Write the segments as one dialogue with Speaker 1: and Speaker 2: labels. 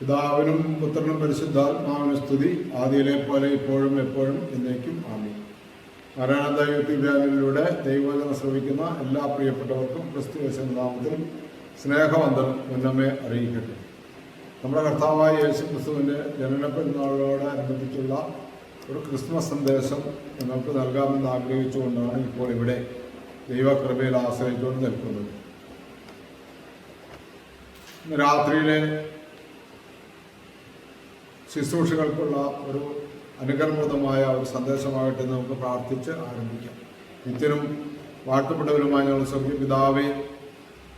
Speaker 1: പിതാവിനും പുത്രനും പരിശുദ്ധാത്മാവിനും സ്തുതി, ആദിയിലെ പോലെ ഇപ്പോഴും എപ്പോഴും എന്നേക്കും ആമേൻ. മരണാനന്ദ യൂട്യൂബ് ചാനലിലൂടെ ദൈവവചനം ശ്രവിക്കുന്ന എല്ലാ പ്രിയപ്പെട്ടവർക്കും ക്രിസ്തുയേശുവിന്റെ നാമത്തിൽ സ്നേഹവന്ദനം മുന്നമേ അറിയിക്കട്ടെ. നമ്മുടെ കർത്താവായ യേശു ക്രിസ്തുവിൻ്റെ ജനന പെരുന്നാളോടനുബന്ധിച്ചുള്ള ഒരു ക്രിസ്മസ് സന്ദേശം നിങ്ങൾക്ക് നൽകാമെന്ന് ആഗ്രഹിച്ചുകൊണ്ടാണ് ഇപ്പോൾ ഇവിടെ ദൈവകൃപയിൽ ആശ്രയിച്ചുകൊണ്ട് നിൽക്കുന്നത്. രാത്രിയിലെ ശുശ്രൂഷകൾക്കുള്ള ഒരു അനുഗ്രഹപ്രദമായ ഒരു സന്ദേശമായിട്ട് നമുക്ക് പ്രാർത്ഥിച്ച് ആരംഭിക്കാം. നിത്യനും വാഴ്ത്തപ്പെട്ടവരുമായി ഞങ്ങൾ സ്വർഗ്ഗീയ പിതാവേ,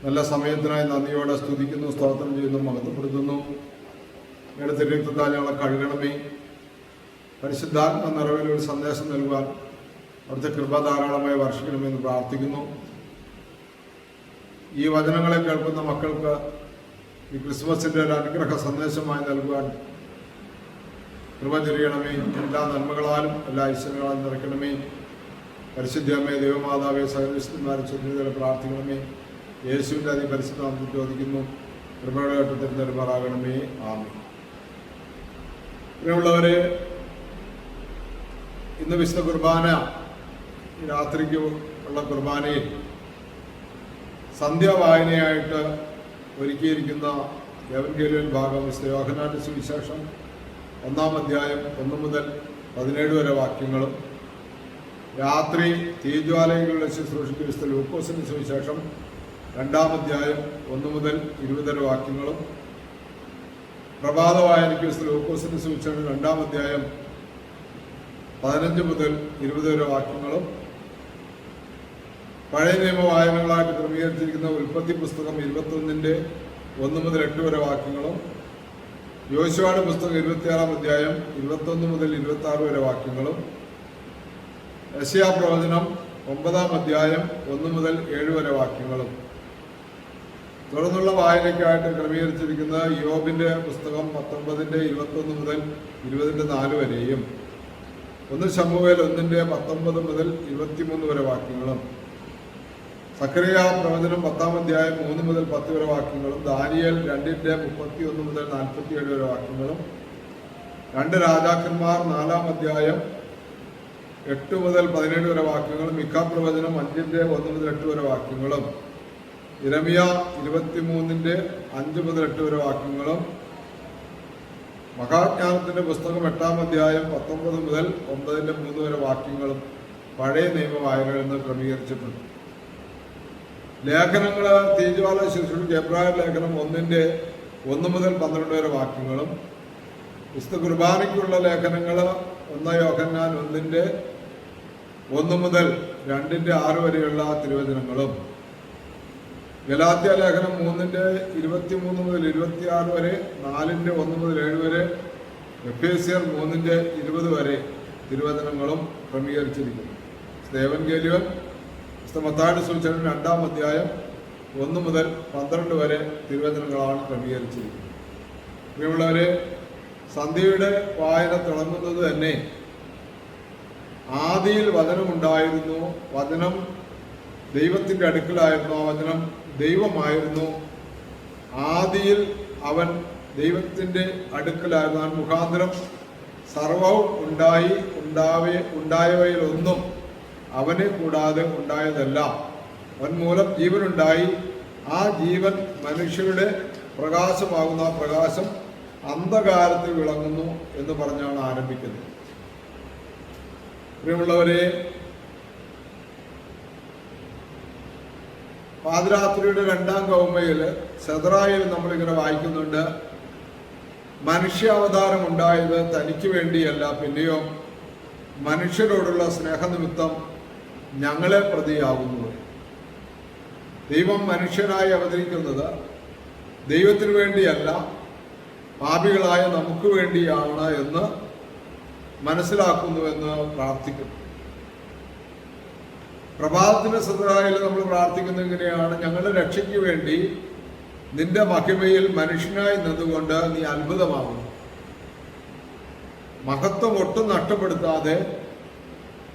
Speaker 1: നല്ല സമയത്തിനായി നന്ദിയോടെ സ്തുതിക്കുന്നു, സ്തോത്രം ചെയ്യുന്നു, മഹത്വപ്പെടുത്തുന്നു. ഞങ്ങളുടെ തിരുരക്തത്താൽ ഞങ്ങളെ കഴുകണമേ. പരിശുദ്ധാത്മ നിറവിൽ ഒരു സന്ദേശം നൽകുവാൻ അവിടുത്തെ കൃപ ധാരാളമായി വർഷിക്കണമെന്ന് പ്രാർത്ഥിക്കുന്നു. ഈ വചനങ്ങളെ കേൾക്കുന്ന മക്കൾക്ക് ഈ ക്രിസ്മസിൻ്റെ ഒരു അനുഗ്രഹ സന്ദേശമായി നൽകുവാൻ കൃപ ചൊരിയണമേ. എല്ലാ നന്മകളാലും എല്ലാ ഐശ്വര്യങ്ങളാലും നിറയ്ക്കണമേ. പരിശുദ്ധമേ, ദൈവമാതാവേ, സകലവിശുദ്ധന്മാരെ ചൊല്ലിതരെ പ്രാർത്ഥിക്കണമേ. യേശുവിൻ്റെ അതിപരിശുദ്ധനാമത്തിൽ ചോദിക്കുന്നു, കൃപയുടെ ഘട്ടത്തിൽ നിർഭറാകണമേ. ആമേൻ. പ്രിയമുള്ളവരെ, ഇന്ന് വിശുദ്ധ കുർബാന, ഈ രാത്രിക്ക് ഉള്ള കുർബാനയിൽ സന്ധ്യാവായനയായിട്ട് ഒരുക്കിയിരിക്കുന്ന എവൻഗേലിയൻ ഭാഗം വിശുദ്ധ യോഹന്നാന്റെ സുവിശേഷം 1-ാം അധ്യായം 1 മുതൽ 17 വരെ വാക്യങ്ങളും, രാത്രി തീജ്വാലയങ്ങളുടെ ശുശ്രൂഷയ്ക്ക് വിശുദ്ധ ലൂക്കോസിന്റെ സുവിശേഷം 2-ാം അധ്യായം 1 മുതൽ 20 വരെ വാക്യങ്ങളും, പ്രഭാത വായനയ്ക്ക് വിശുദ്ധ ലൂക്കോസിന്റെ സുവിശേഷം 2-ാം അധ്യായം 15 മുതൽ 20 വരെ വാക്യങ്ങളും, പഴയ നിയമ വായനകളായിട്ട് ക്രമീകരിച്ചിരിക്കുന്ന ഉൽപ്പത്തി പുസ്തകം 21-ന്റെ 1 മുതൽ 8 വരെ വാക്യങ്ങളും, യോശുവയുടെ പുസ്തകം 26-ാം അധ്യായം 21 മുതൽ 26 വരെ വാക്യങ്ങളും, യെശയ്യാ പ്രവചനം 9-ാം അധ്യായം 1 മുതൽ 7 വരെ വാക്യങ്ങളും, തുടർന്നുള്ള വായനയ്ക്കായിട്ട് ക്രമീകരിച്ചിരിക്കുന്ന യോബിന്റെ പുസ്തകം 19-ന്റെ 21 മുതൽ 20-ന്റെ 4 വരെയും, 1 ശമൂവേൽ 1-ന്റെ 19 മുതൽ 23 വരെ വാക്യങ്ങളും, സക്കറിയാ പ്രവചനം 10-ാം അധ്യായം 3 മുതൽ 10 വരെ വാക്യങ്ങളും, ദാനിയേൽ 2-ന്റെ 31 മുതൽ 47 വരെ വാക്യങ്ങളും, 2 രാജാക്കന്മാർ 4-ാം അധ്യായം 8 മുതൽ 17 വരെ വാക്യങ്ങളും, മിഖാ പ്രവചനം 5-ന്റെ 1 മുതൽ 8 വരെ വാക്യങ്ങളും, യിരെമ്യാ 23-ന്റെ 5 മുതൽ 8 വരെ വാക്യങ്ങളും, മഹാജ്ഞാനത്തിന്റെ പുസ്തകം 8-ാം അധ്യായം 19 മുതൽ 9-ന്റെ 3 വരെ വാക്യങ്ങളും പഴയ നിയമ വായനകളിൽ നിന്ന് ക്രമീകരിച്ചിട്ടുണ്ട്. ലേഖനങ്ങൾ തീജ്വാല ശുശ്രൂഷയ്ക്ക് എബ്രായർ ലേഖനം 1-ന്റെ 1 മുതൽ 12 വരെ വാക്യങ്ങളും, വിശുദ്ധ കുർബാനയ്ക്കുള്ള ലേഖനങ്ങൾ 1 യോഹന്നാൻ 1-ന്റെ 1 മുതൽ 2-ന്റെ 6 വരെയുള്ള തിരുവചനങ്ങളും, ഗലാത്യ ലേഖനം 3-ന്റെ 23 മുതൽ 26 വരെ, 4-ന്റെ 1 മുതൽ 7 വരെ, എഫേസ്യർ 3-ന്റെ 20 വരെ തിരുവചനങ്ങളും ക്രമീകരിച്ചിരിക്കുന്നു. എവൻഗേലിയോൻ മത്തായിയുടെ സുവിശേഷം 2-ാം അധ്യായം 1 മുതൽ 12 വരെ തിരുവചനങ്ങളാണ് ക്രമീകരിച്ചിരിക്കുന്നത്. പ്രിയമുള്ളവരെ, സന്ധ്യയുടെ വായന തുടങ്ങുന്നത് തന്നെ ആദിയിൽ വചനമുണ്ടായിരുന്നു, വചനം ദൈവത്തിൻ്റെ അടുക്കലായിരുന്നു, ആ വചനം ദൈവമായിരുന്നു, ആദിയിൽ അവൻ ദൈവത്തിൻ്റെ അടുക്കലായിരുന്നു, അവൻ മുഖാന്തരം സർവവും ഉണ്ടായവയിലൊന്നും അവനെ കൂടാതെ ഉണ്ടായതല്ല, അവൻ മൂലം ജീവനുണ്ടായി, ആ ജീവൻ മനുഷ്യരുടെ പ്രകാശമാകുന്ന ആ പ്രകാശം അന്ധകാരത്തിൽ വിളങ്ങുന്നു എന്ന് പറഞ്ഞാണ് ആരംഭിക്കുന്നത്. പ്രിയമുള്ളവരെ, പാതിരാത്രിയുടെ 2-ാം കൗമയിൽ സെദറായിൽ നമ്മളിങ്ങനെ വായിക്കുന്നുണ്ട്, മനുഷ്യാവതാരം ഉണ്ടായത് തനിക്ക് വേണ്ടിയല്ല, പിന്നെയോ മനുഷ്യരോടുള്ള സ്നേഹനിമിത്തം ഞങ്ങളെ പ്രതിയാകുന്നു. ദൈവം മനുഷ്യനായി അവതരിക്കുന്നത് ദൈവത്തിന് വേണ്ടിയല്ല, പാപികളായ നമുക്ക് വേണ്ടിയാണ് എന്ന് മനസ്സിലാക്കുന്നുവെന്ന് പ്രാർത്ഥിക്കുന്നു. പ്രഭാതത്തിന്റെ സദറായിൽ നമ്മൾ പ്രാർത്ഥിക്കുന്നത് ഇങ്ങനെയാണ്, ഞങ്ങളുടെ രക്ഷയ്ക്ക് വേണ്ടി നിന്റെ മഹിമയിൽ മനുഷ്യനായി നിന്നുകൊണ്ട് നീ അത്ഭുതമാകുന്നു. മഹത്വം ഒട്ടും നഷ്ടപ്പെടുത്താതെ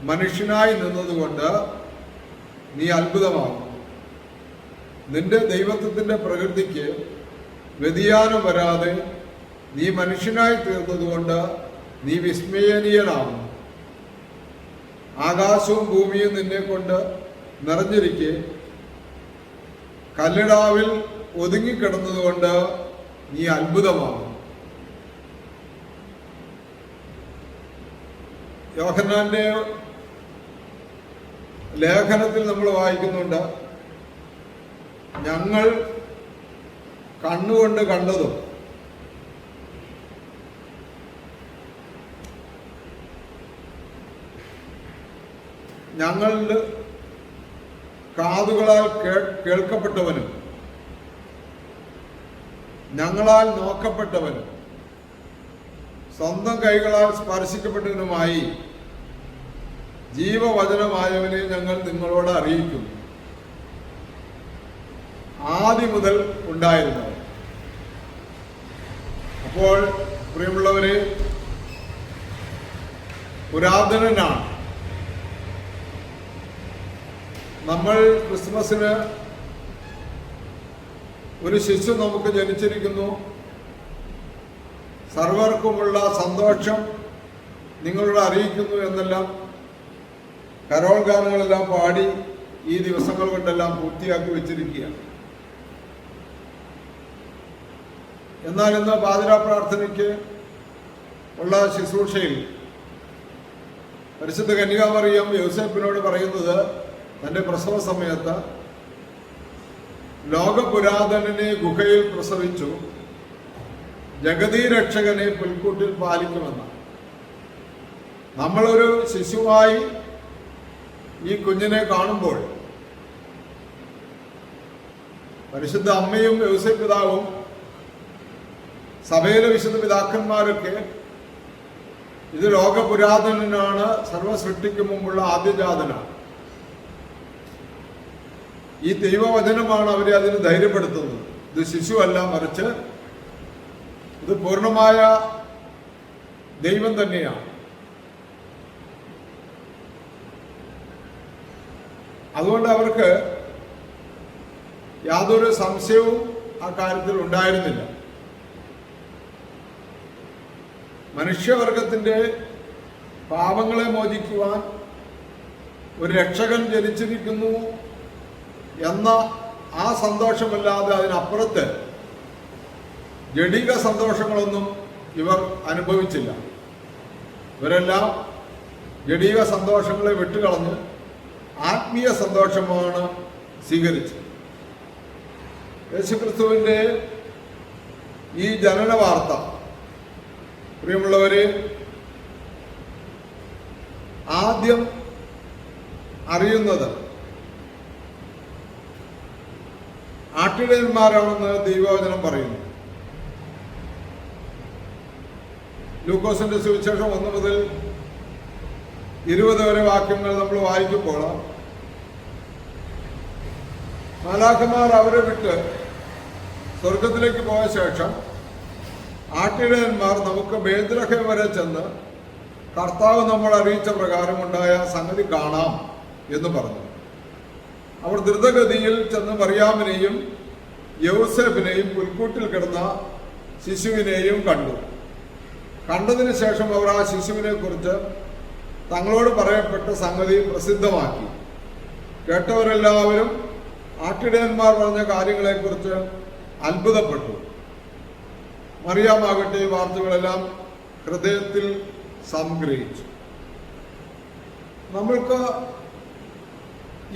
Speaker 1: മനുഷ്യനായി നിന്നതുകൊണ്ട് നീ അത്ഭുതമാകും. നിന്റെ ദൈവത്വത്തിന്റെ പ്രകൃതിക്ക് വ്യതിയാനം വരാതെ നീ മനുഷ്യനായി തീർന്നതുകൊണ്ട് നീ വിസ്മയനീയനാവുന്നു. ആകാശവും ഭൂമിയും നിന്നെ കൊണ്ട് നിറഞ്ഞിരിക്കെ കല്ലിടാവിൽ ഒതുങ്ങിക്കിടന്നതുകൊണ്ട് നീ അത്ഭുതമാകുന്നു. യോഹന്നാന്റെ ലേഖനത്തിൽ നമ്മൾ വായിക്കുന്നുണ്ട്, ഞങ്ങൾ കണ്ണുകൊണ്ട് കണ്ടതും ഞങ്ങളുടെ കാതുകളാൽ കേൾക്കപ്പെട്ടവനും ഞങ്ങളാൽ നോക്കപ്പെട്ടവനും സ്വന്തം കൈകളാൽ സ്പർശിക്കപ്പെട്ടവനുമായി ജീവവചനമായവനെ ഞങ്ങൾ നിങ്ങളോട് അറിയിക്കുന്നു. ആദ്യം മുതൽ ഉണ്ടായിരുന്നവൻ. അപ്പോൾ പ്രിയമുള്ളവരെ, പുരാതനനാണ്. നമ്മൾ ക്രിസ്മസിന് ഒരു ശിശു നമുക്ക് ജനിച്ചിരിക്കുന്നു, സർവർക്കുമുള്ള സന്തോഷം നിങ്ങളോട് അറിയിക്കുന്നു എന്നെല്ലാം കരോൾ ഗാനങ്ങളെല്ലാം പാടി ഈ ദിവസങ്ങൾ കൊണ്ടെല്ലാം പൂർത്തിയാക്കി വെച്ചിരിക്കുകയാണ്. എന്നാൽ ഇന്ന് പാതിരാ പ്രാർത്ഥനയ്ക്ക് ഉള്ള ശുശ്രൂഷയിൽ പരിശുദ്ധ കന്യകാമറിയം യോസേപ്പിനോട് പറയുന്നത്, തൻ്റെ പ്രസവ സമയത്ത് ലോകപുരാതനനെ ഗുഹയിൽ പ്രസവിച്ചു, ജഗതീ രക്ഷകനെ പുൽക്കൂട്ടിൽ പാലിക്കുമെന്നാണ്. നമ്മളൊരു ശിശുവായി ഈ കുഞ്ഞിനെ കാണുമ്പോൾ പരിശുദ്ധ അമ്മയും യോസേപ്പ് പിതാവും സഭയിലെ വിശുദ്ധ പിതാക്കന്മാരൊക്കെ ഇത് ലോകപുരാതനനാണ്, സർവസൃഷ്ടിക്ക് മുമ്പുള്ള ആദ്യജാതനാണ്, ഈ ദൈവവചനമാണ് അവരെ അതിന് ധൈര്യപ്പെടുത്തുന്നത്. ഇത് ശിശുവല്ല, മറിച്ച് ഇത് പൂർണ്ണമായ ദൈവം തന്നെയാണ്. അതുകൊണ്ട് അവർക്ക് യാതൊരു സംശയവും ആ കാര്യത്തിൽ ഉണ്ടായിരുന്നില്ല. മനുഷ്യവർഗത്തിന്റെ പാപങ്ങളെ മോചിക്കുവാൻ ഒരു രക്ഷകൻ ജനിച്ചിരിക്കുന്നു എന്ന ആ സന്തോഷമല്ലാതെ അതിനപ്പുറത്ത് ജഡിക സന്തോഷങ്ങളൊന്നും ഇവർ അനുഭവിച്ചില്ല. ഇവരെല്ലാം ജഡിക സന്തോഷങ്ങളെ വിട്ടുകളഞ്ഞ് ആത്മീയ സന്തോഷമാണ് സ്വീകരിച്ചത്. യേശുക്രിസ്തുവിൻ്റെ ഈ ജനന വാർത്ത, പ്രിയമുള്ളവരെ, ആദ്യം അറിയുന്നത് ആട്ടിടയന്മാരാണെന്ന് ദൈവവചനം പറയുന്നു. ലൂക്കോസിന്റെ സുവിശേഷം 1 മുതൽ 20 വരെ വാക്യങ്ങൾ നമ്മൾ വായിക്കുമ്പോൾ മാലാഖമാർ അവരെ വിട്ട് സ്വർഗത്തിലേക്ക് പോയ ശേഷം ആട്ടിടയന്മാർ നമുക്ക് ബേത്ലഹേം വരെ ചെന്ന് കർത്താവ് നമ്മൾ അറിയിച്ച പ്രകാരമുണ്ടായ സംഗതി കാണാം എന്ന് പറഞ്ഞു. അവർ ദ്രുതഗതിയിൽ ചെന്ന് മറിയാമിനെയും യൗസേപ്പിനെയും പുൽക്കൂട്ടിൽ കിടന്ന ശിശുവിനെയും കണ്ടു. കണ്ടതിന് ശേഷം അവർ ആ ശിശുവിനെ കുറിച്ച് തങ്ങളോട് പറയപ്പെട്ട സംഗതി പ്രസിദ്ധമാക്കി. കേട്ടവരെല്ലാവരും ആട്ടിടയന്മാർ പറഞ്ഞ കാര്യങ്ങളെക്കുറിച്ച് അത്ഭുതപ്പെട്ടു. മറിയാമാകട്ടെ ഈ വാർത്തകളെല്ലാം ഹൃദയത്തിൽ സംഗ്രഹിച്ചു. നമ്മൾക്ക്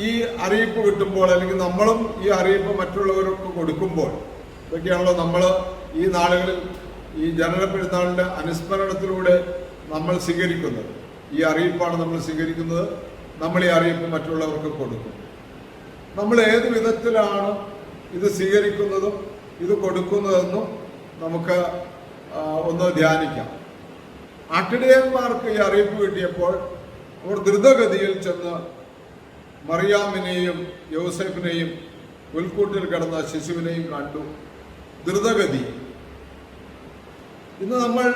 Speaker 1: ഈ അറിയിപ്പ് കിട്ടുമ്പോൾ, അല്ലെങ്കിൽ നമ്മളും ഈ അറിയിപ്പ് മറ്റുള്ളവർക്ക് കൊടുക്കുമ്പോൾ, ഇതൊക്കെയാണല്ലോ നമ്മൾ ഈ നാളുകളിൽ ഈ ജനന പെരുന്നാളിൻ്റെ അനുസ്മരണത്തിലൂടെ നമ്മൾ സ്വീകരിക്കുന്നത്. ഈ അറിയിപ്പാണ് നമ്മൾ സ്വീകരിക്കുന്നത്. നമ്മൾ ഈ അറിയിപ്പ് മറ്റുള്ളവർക്ക് കൊടുക്കും. നമ്മൾ ഏത് വിധത്തിലാണ് ഇത് സ്വീകരിക്കുന്നതും ഇത് കൊടുക്കുന്നതെന്നും നമുക്ക് ഒന്ന് ധ്യാനിക്കാം. ആട്ടിടയന്മാർക്ക് ഈ അറിയിപ്പ് കിട്ടിയപ്പോൾ അവർ ദ്രുതഗതിയിൽ ചെന്ന് മറിയാമിനെയും യോസേഫിനെയും പുൽക്കൂട്ടിൽ കിടന്ന ശിശുവിനെയും കണ്ടു. ദ്രുതഗതി. ഇന്ന് നമ്മൾ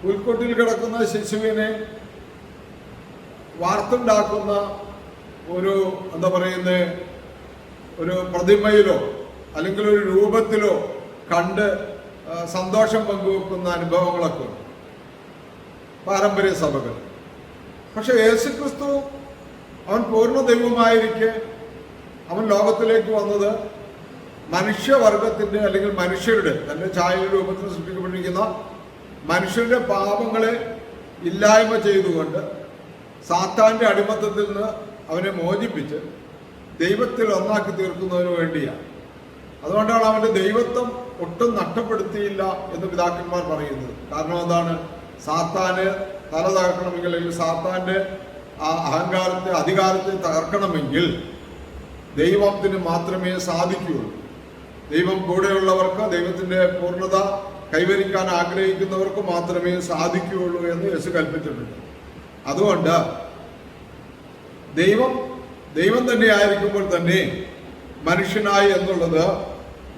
Speaker 1: പുൽക്കൂട്ടിൽ കിടക്കുന്ന ശിശുവിനെ വാർത്തുണ്ടാക്കുന്ന ഒരു ഒരു പ്രതിമയിലോ അല്ലെങ്കിൽ ഒരു രൂപത്തിലോ കണ്ട് സന്തോഷം പങ്കുവെക്കുന്ന അനുഭവങ്ങളൊക്കെ ഉണ്ട് പാരമ്പര്യ സഭകൾ. പക്ഷെ യേശുക്രിസ്തു അവൻ പൂർണ്ണ ദൈവമായിരിക്കെ അവൻ ലോകത്തിലേക്ക് വന്നത് മനുഷ്യവർഗത്തിന്റെ അല്ലെങ്കിൽ മനുഷ്യരുടെ തന്റെ ഛായയുടെ രൂപത്തിൽ സൃഷ്ടിക്കപ്പെട്ടിരിക്കുന്ന മനുഷ്യരുടെ പാപങ്ങളെ ഇല്ലായ്മ ചെയ്തുകൊണ്ട് സാത്താന്റെ അടിമത്തത്തിൽ നിന്ന് അവനെ മോചിപ്പിച്ച് ദൈവത്തിൽ ഒന്നാക്കി തീർക്കുന്നതിന് വേണ്ടിയാണ്. അതുകൊണ്ടാണ് അവന്റെ ദൈവത്വം ഒട്ടും നഷ്ടപ്പെടുത്തിയില്ല എന്ന് പിതാക്കന്മാർ പറയുന്നത്. കാരണം എന്താണ്? സാത്താന് തല തകർക്കണമെങ്കിൽ അല്ലെങ്കിൽ സാത്താന്റെ ആ അഹങ്കാരത്തെ അധികാരത്തെ തകർക്കണമെങ്കിൽ ദൈവത്തിന് മാത്രമേ സാധിക്കുകയുള്ളൂ. ദൈവം കൂടെയുള്ളവർക്ക്, ദൈവത്തിന്റെ പൂർണ്ണത കൈവരിക്കാൻ ആഗ്രഹിക്കുന്നവർക്ക് മാത്രമേ സാധിക്കുകയുള്ളൂ എന്ന് യേശു കൽപ്പിച്ചിട്ടുണ്ട്. അതുകൊണ്ട് ദൈവം തന്നെ ആയിരിക്കുമ്പോൾ തന്നെ മനുഷ്യനായി എന്നുള്ളത്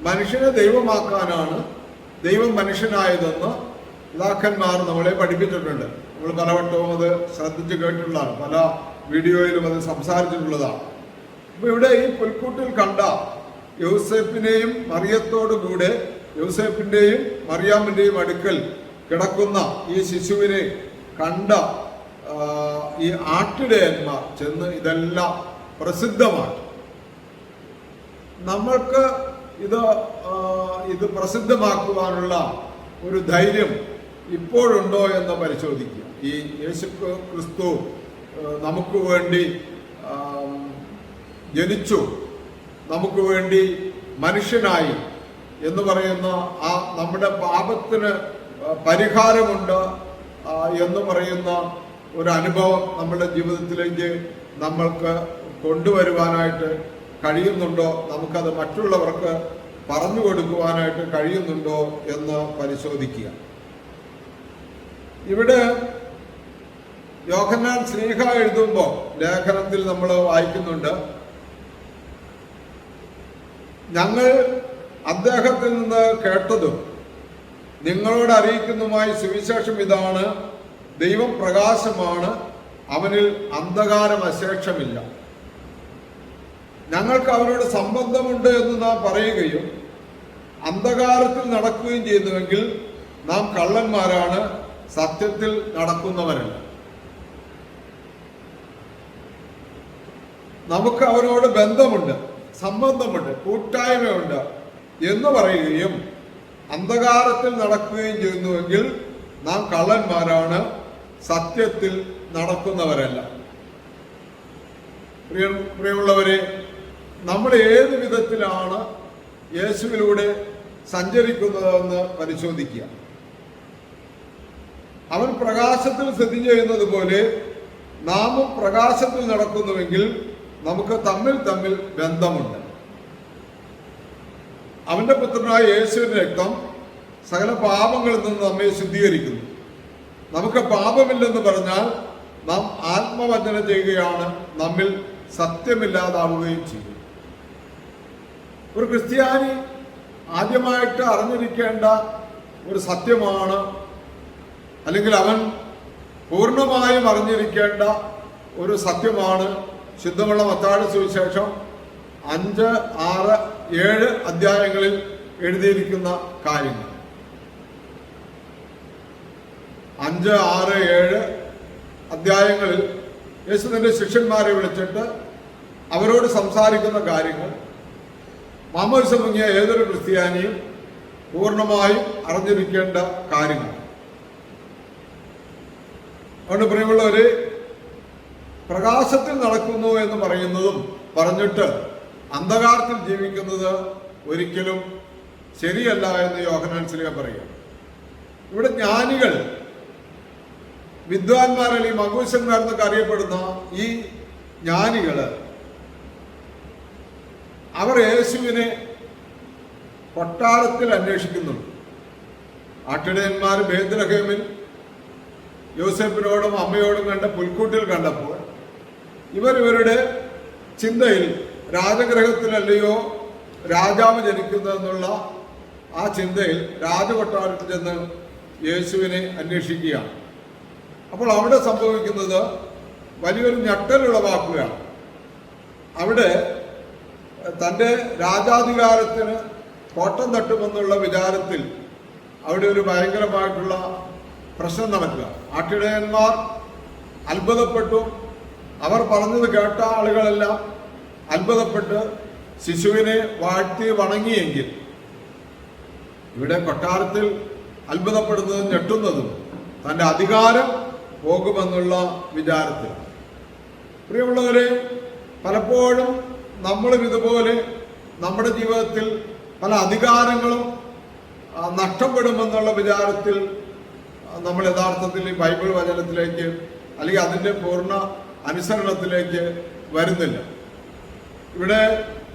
Speaker 1: മനുഷ്യനെ ദൈവമാക്കാനാണ് ദൈവം മനുഷ്യനായതെന്ന് പിതാക്കന്മാർ നമ്മളെ പഠിപ്പിച്ചിട്ടുണ്ട്. നമ്മൾ പലവട്ടവും അത് ശ്രദ്ധിച്ച് കേട്ടിട്ടുള്ളതാണ്, പല വീഡിയോയിലും അത് സംസാരിച്ചിട്ടുള്ളതാണ്. അപ്പൊ ഇവിടെ ഈ പുൽക്കൂട്ടിൽ കണ്ട യൗസേപ്പിനെയും മറിയത്തോടു കൂടെ യൗസേപ്പിന്റെയും മറിയാമിന്റെയും അടുക്കൽ കിടക്കുന്ന ഈ ശിശുവിനെ കണ്ട ഈ ആട്ടിടയന്മാർ ചെന്ന് ഇതെല്ലാം പ്രസിദ്ധമാക്കി. നമ്മൾക്ക് ഇത് പ്രസിദ്ധമാക്കുവാനുള്ള ഒരു ധൈര്യം ഇപ്പോഴുണ്ടോ എന്ന് പരിശോധിക്കുക. ഈ യേശു ക്രിസ്തു നമുക്ക് വേണ്ടി ജനിച്ചു, നമുക്ക് വേണ്ടി മനുഷ്യനായി എന്ന് പറയുന്ന ആ നമ്മുടെ പാപത്തിന് പരിഹാരമുണ്ട് എന്ന് പറയുന്ന ഒരു അനുഭവം നമ്മുടെ ജീവിതത്തിലേക്ക് നമ്മൾക്ക് കൊണ്ടുവരുവാനായിട്ട് കഴിയുന്നുണ്ടോ? നമുക്കത് മറ്റുള്ളവർക്ക് പറഞ്ഞു കൊടുക്കുവാനായിട്ട് കഴിയുന്നുണ്ടോ എന്ന് പരിശോധിക്കുക. ഇവിടെ യോഹന്നാൻ ശ്ലീഹ എഴുതുമ്പോൾ ലേഖനത്തിൽ നമ്മൾ വായിക്കുന്നുണ്ട്, ഞങ്ങൾ അദ്ദേഹത്തിൽ നിന്ന് കേട്ടതും നിങ്ങളോട് അറിയിക്കുന്നതുമായി സുവിശേഷം ഇതാണ്, ദൈവം പ്രകാശമാണ്, അവനിൽ അന്ധകാരം അശേഷമില്ല. ഞങ്ങൾക്ക് അവനോട് സംബന്ധമുണ്ട് എന്ന് നാം പറയുകയും അന്ധകാരത്തിൽ നടക്കുകയും ചെയ്യുന്നുവെങ്കിൽ നാം കള്ളന്മാരാണ്, സത്യത്തിൽ നടക്കുന്നവരല്ല. നമുക്ക് അവനോട് ബന്ധമുണ്ട്, സംബന്ധമുണ്ട്, കൂട്ടായ്മയുണ്ട് എന്ന് പറയുകയും അന്ധകാരത്തിൽ നടക്കുകയും ചെയ്യുന്നുവെങ്കിൽ നാം കള്ളന്മാരാണ്, സത്യത്തിൽ നടക്കുന്നവരല്ല. പ്രിയമുള്ളവരെ, നമ്മൾ ഏത് വിധത്തിലാണ് യേശുവിലൂടെ സഞ്ചരിക്കുന്നതെന്ന് പരിശോധിക്കുക. അവൻ പ്രകാശത്തിൽ സ്ഥിതി ചെയ്യുന്നത് പോലെ നാമും പ്രകാശത്തിൽ നടക്കുന്നുവെങ്കിൽ നമുക്ക് തമ്മിൽ ബന്ധമുണ്ട്. അവന്റെ പുത്രനായ യേശുവിന്റെ രക്തം സകല പാപങ്ങളിൽ നിന്ന് നമ്മെ ശുദ്ധീകരിക്കുന്നു. നമുക്ക് പാപമില്ലെന്ന് പറഞ്ഞാൽ നാം ആത്മവഞ്ചന ചെയ്യുകയാണ്, നമ്മിൽ സത്യമില്ലാതാവുകയും ചെയ്യും. ഒരു ക്രിസ്ത്യാനി ആദ്യമായിട്ട് അറിഞ്ഞിരിക്കേണ്ട ഒരു സത്യമാണ്, അല്ലെങ്കിൽ അവൻ പൂർണ്ണമായും അറിഞ്ഞിരിക്കേണ്ട ഒരു സത്യമാണ് ശുദ്ധമുള്ള മത്തായിയുടെ സുവിശേഷം 5, 6, 7 അധ്യായങ്ങളിൽ എഴുതിയിരിക്കുന്ന കാര്യങ്ങൾ. 5, 6, 7 അധ്യായങ്ങളിൽ യേശു തന്റെ ശിഷ്യന്മാരെ വിളിച്ചിട്ട് അവരോട് സംസാരിക്കുന്ന കാര്യങ്ങൾ മാമോദിസ മുങ്ങിയ ഏതൊരു ക്രിസ്ത്യാനിയും പൂർണ്ണമായും അറിഞ്ഞിരിക്കേണ്ട കാര്യങ്ങൾ. അതുകൊണ്ട് പ്രിയമുള്ളവര്, പ്രകാശത്തിൽ നടക്കുന്നു എന്ന് പറയുന്നതും പറഞ്ഞിട്ട് അന്ധകാരത്തിൽ ജീവിക്കുന്നത് ഒരിക്കലും ശരിയല്ല എന്ന് യോഹന്നാൻ ശ്ലീഹ പറയുക. ഇവിടെ ജ്ഞാനികൾ, വിദ്വാൻമാർ അല്ലെങ്കിൽ മകുശന്മാർ എന്നൊക്കെ അറിയപ്പെടുന്ന ഈ ജ്ഞാനികള് അവർ യേശുവിനെ കൊട്ടാരത്തിൽ അന്വേഷിക്കുന്നുണ്ട്. ആട്ടിടയന്മാർ ബേത്ലഹേമിൽ യോസേപ്പിനോടും അമ്മയോടും കണ്ട പുൽക്കൂട്ടിൽ കണ്ടപ്പോൾ ഇവരുടെ ചിന്തയിൽ രാജഗ്രഹത്തിലല്ലയോ രാജാവ് ജനിക്കുന്നതെന്നുള്ള ആ ചിന്തയിൽ രാജകൊട്ടാരത്തിൽ ചെന്ന് യേശുവിനെ അന്വേഷിക്കുകയാണ്. അപ്പോൾ അവിടെ സംഭവിക്കുന്നത് വലിയൊരു ഞെട്ടലുളവാക്കുകയാണ്. അവിടെ തൻ്റെ രാജാധികാരത്തിന് കോട്ടം തട്ടുമെന്നുള്ള വിചാരത്തിൽ അവിടെ ഒരു ഭയങ്കരമായിട്ടുള്ള പ്രശ്നം നടക്കുക. ആട്ടിടയന്മാർ അത്ഭുതപ്പെട്ടു. അവർ പറഞ്ഞത് കേട്ട ആളുകളെല്ലാം അത്ഭുതപ്പെട്ട് ശിശുവിനെ വാഴ്ത്തി വണങ്ങിയെങ്കിൽ ഇവിടെ കൊട്ടാരത്തിൽ അത്ഭുതപ്പെടുന്നതും ഞെട്ടുന്നതും തൻ്റെ അധികാരം പോകുമെന്നുള്ള വിചാരത്തിൽ. പ്രിയമുള്ളവരെ, പലപ്പോഴും നമ്മളും ഇതുപോലെ നമ്മുടെ ജീവിതത്തിൽ പല അധികാരങ്ങളും നഷ്ടപ്പെടുമെന്നുള്ള വിചാരത്തിൽ നമ്മൾ യഥാർത്ഥത്തിൽ ഈ ബൈബിൾ വചനത്തിലേക്ക് അല്ലെങ്കിൽ അതിൻ്റെ പൂർണ്ണ അനുസരണത്തിലേക്ക് വരുന്നില്ല. ഇവിടെ